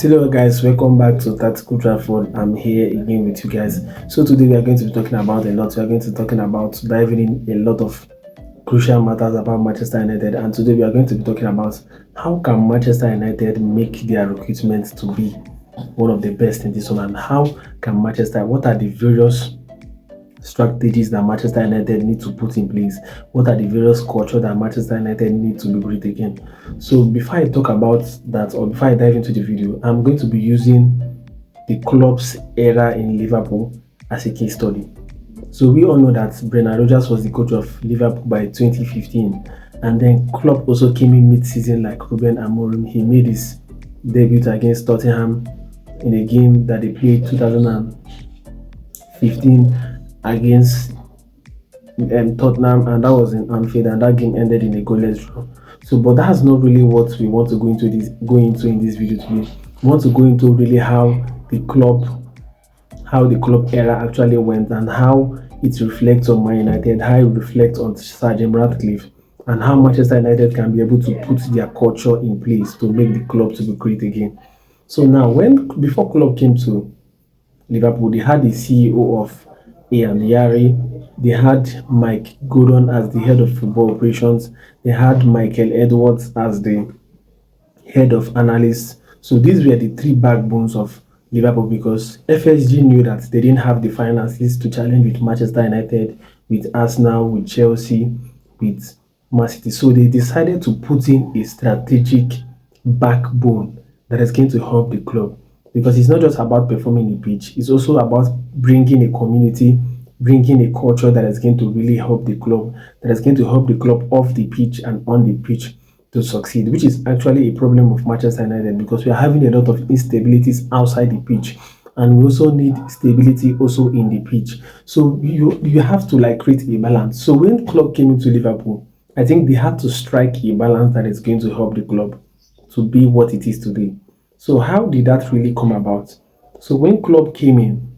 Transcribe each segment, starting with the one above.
Hello guys, welcome back to Tactical Trafford. I'm here again with you guys. So today we are going to be talking about a lot. We are going to be talking about diving in a lot of crucial matters about Manchester United, and today we are going to be talking about how can Manchester United make their recruitment to be one of the best in this one, and what are the various strategies that Manchester United need to put in place? What are the various culture that Manchester United need to be great again? So before I talk about that, or before I dive into the video, I'm going to be using the club's era in Liverpool as a case study. So we all know that Brendan Rodgers was the coach of Liverpool by 2015, and then Klopp also came in mid-season like Ruben Amorim. He made his debut against Tottenham in a game that they played 2015 against Tottenham, and that was in Anfield, and that game ended in a goalless draw. So, but that's not really what we want to go into in this video today. We want to go into really how the club era actually went, and how it reflects on Man United, how it reflects on Sir Jim Ratcliffe, and how Manchester United can be able to put their culture in place to make the club to be great again. So now, before Klopp came to Liverpool, they had the CEO of Ian Yari, they had Mike Gordon as the head of football operations, they had Michael Edwards as the head of analysts. So these were the three backbones of Liverpool, because FSG knew that they didn't have the finances to challenge with Manchester United, with Arsenal, with Chelsea, with Man City. So they decided to put in a strategic backbone that is going to help the club, because it's not just about performing the pitch, it's also about bringing a community, bringing a culture that is going to really help the club, that is going to help the club off the pitch and on the pitch to succeed, which is actually a problem of Manchester United, because we are having a lot of instabilities outside the pitch, and we also need stability also in the pitch. So you have to create a balance. So when Klopp came into Liverpool, I think they had to strike a balance that is going to help the club to be what it is today. So how did that really come about? So when Klopp came in,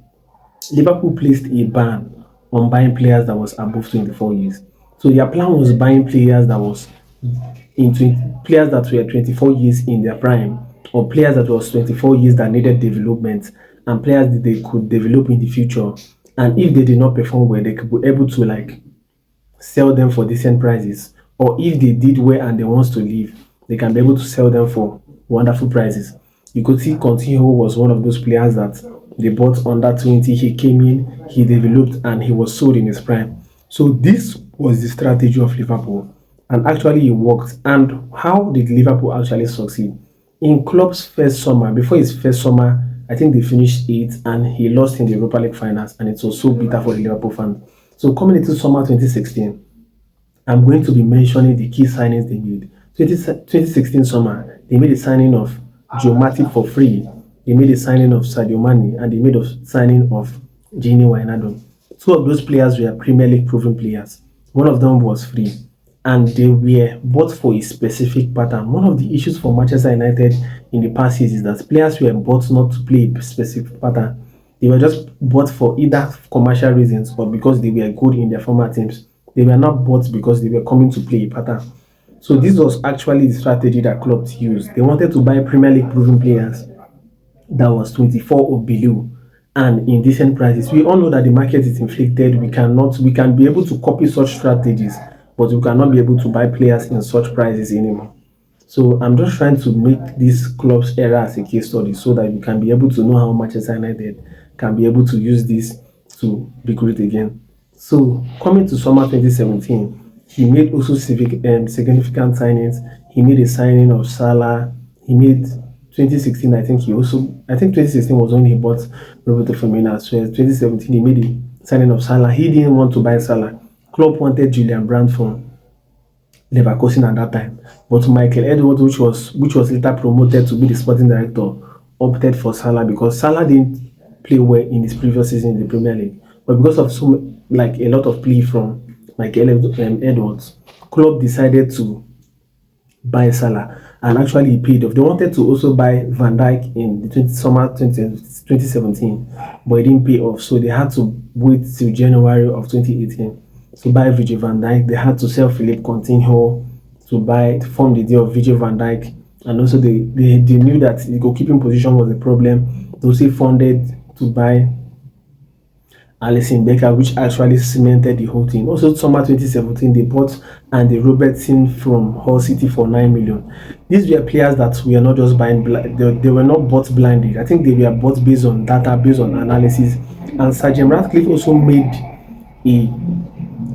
Liverpool placed a ban on buying players that was above 24 years. So their plan was buying players that were 24 years in their prime, or players that was 24 years that needed development, and players that they could develop in the future. And if they did not perform well, they could be able to sell them for decent prices, or if they did well and they want to leave, they can be able to sell them for wonderful prices. You could see Coutinho was one of those players that they bought under 20. He came in, he developed, and he was sold in his prime. So this was the strategy of Liverpool, and actually it worked. And how did Liverpool actually succeed? In Klopp's first summer, before his first summer, I think they finished 8th, and he lost in the Europa League finals, and it was so bitter for the Liverpool fans. So coming into summer 2016, I'm going to be mentioning the key signings they made. 2016 summer, they made a signing of Joe Matip for free. They made a signing of Sadio Mane, and they made a signing of Gini Wijnaldum. Two of those players were Premier League proven players. One of them was free, and they were bought for a specific pattern. One of the issues for Manchester United in the past years is that players were bought not to play a specific pattern. They were just bought for either commercial reasons or because they were good in their former teams. They were not bought because they were coming to play a pattern. So this was actually the strategy that clubs used. They wanted to buy Premier League proven players that was 24 or below, and in decent prices. We all know that the market is inflated. We can be able to copy such strategies, but we cannot be able to buy players in such prices anymore. So I'm just trying to make this club's era as a case study, so that we can be able to know how Manchester United can be able to use this to be great again. So coming to summer 2017, he made also significant signings. He made a signing of Salah. He made 2016, I think 2016 was when he bought Roberto Firmino as well. 2017, he made a signing of Salah. He didn't want to buy Salah. Klopp wanted Julian Brandt from Leverkusen at that time, but Michael Edwards, which was later promoted to be the sporting director, opted for Salah, because Salah didn't play well in his previous season in the Premier League. But because of a lot of plea from Michael Edwards, Klopp decided to buy Salah, and actually he paid off. They wanted to also buy Van Dijk in the summer 2017, but it didn't pay off, so they had to wait till January of 2018 to buy Virgil van Dijk. They had to sell Philippe Coutinho to form the deal of Virgil van Dijk and also they knew that the goalkeeping position was a problem. They also funded to buy Alison Becker, which actually cemented the whole thing. Also, summer 2017, they bought Andy Robertson from Hull City for 9 million. These were players that were not just buying, they were not bought blindly. I think they were bought based on data, based on analysis. And Sir Jim Ratcliffe also a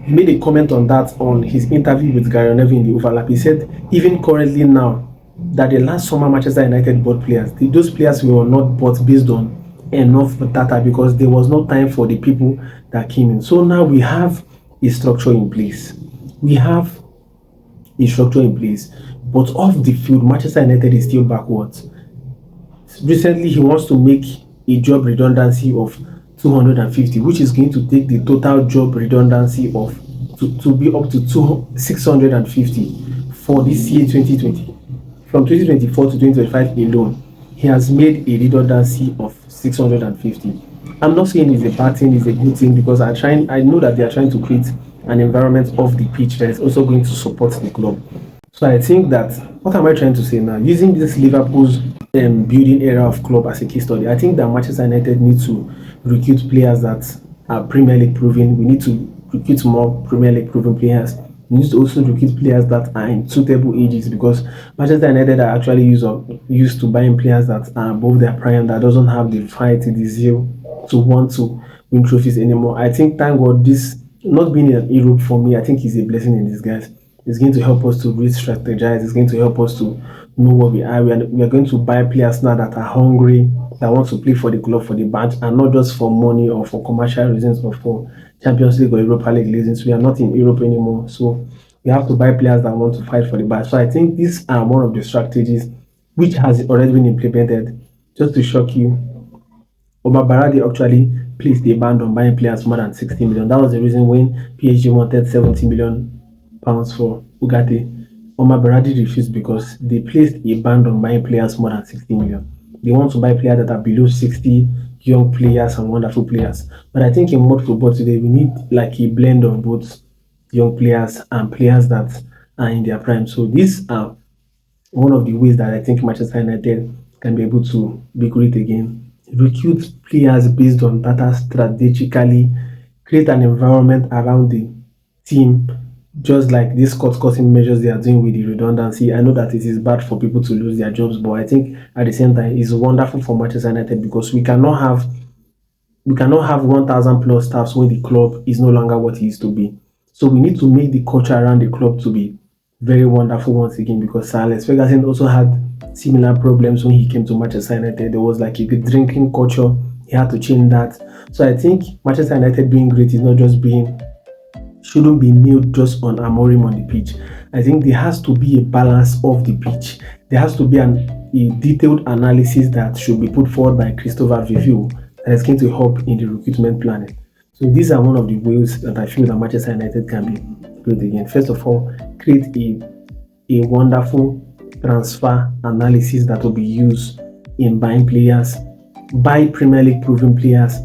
made a comment on that on his interview with Gary Neville in the overlap. He said, even currently now, that the last summer Manchester United bought players, those players were not bought based on enough data because there was no time for the people that came in. So now we have a structure in place. We have a structure in place, but off the field, Manchester United is still backwards. Recently, he wants to make a job redundancy of 250, which is going to take the total job redundancy of to be up to 650 for this year 2020. From 2024 to 2025 alone, he has made a redundancy of 650. I'm not saying it's a bad thing, it's a good thing, because I know that they are trying to create an environment off the pitch that is also going to support the club. So I think that, what am I trying to say now? Using this Liverpool's building era of club as a case study, I think that Manchester United needs to recruit players that are Premier League proven. We need to recruit more Premier League proven players. We need to also recruit players that are in suitable ages, because Manchester United are actually used to buying players that are above their prime, that doesn't have the fight, the zeal to want to win trophies anymore. I think, thank God, this not being in Europe for me, I think is a blessing in disguise. It's going to help us to re-strategize. It's going to help us to know what we are. We are going to buy players now that are hungry, that want to play for the club, for the badge, and not just for money or for commercial reasons or for Champions League or Europa League reasons. We are not in Europe anymore, so we have to buy players that want to fight for the badge. So I think these are one of the strategies which has already been implemented. Just to shock you, Omar Baradi actually placed a ban on buying players more than 60 million. That was the reason when PSG wanted 70 million pounds for Ugarte. Omar Baradi refused because they placed a ban on buying players more than 60 million. They want to buy players that are below 60, young players and wonderful players. But I think in modern football today, we need like a blend of both young players and players that are in their prime. So these are one of the ways that I think Manchester United can be able to be great again. Recruit players based on data strategically, create an environment around the team, just like these cost-cutting measures they are doing with the redundancy. I know that it is bad for people to lose their jobs, but I think at the same time it's wonderful for Manchester United, because we cannot have 1,000 plus staffs when the club is no longer what it used to be. So we need to make the culture around the club to be very wonderful once again, because Sir Alex Ferguson also had similar problems when he came to Manchester United. There was like a good drinking culture. He had to change that. So I think Manchester United being great is not just shouldn't be nailed just on Amorim on the pitch. I think there has to be a balance of the pitch. There has to be a detailed analysis that should be put forward by Christopher Viviu that is going to help in the recruitment planning. So these are one of the ways that I feel that Manchester United can be great again. First of all, create a wonderful transfer analysis that will be used in buying players, buy Premier League proven players,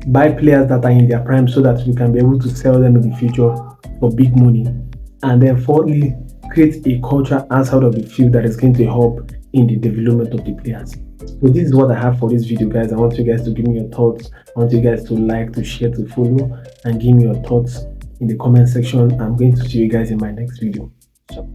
buy players that are in their prime so that we can be able to sell them in the future for big money. And then fourthly, create a culture outside of the field that is going to help in the development of the players. So this is what I have for this video, guys. I want you guys to give me your thoughts. I want you guys to like, to share, to follow, and give me your thoughts in the comment section. I'm going to see you guys in my next video. So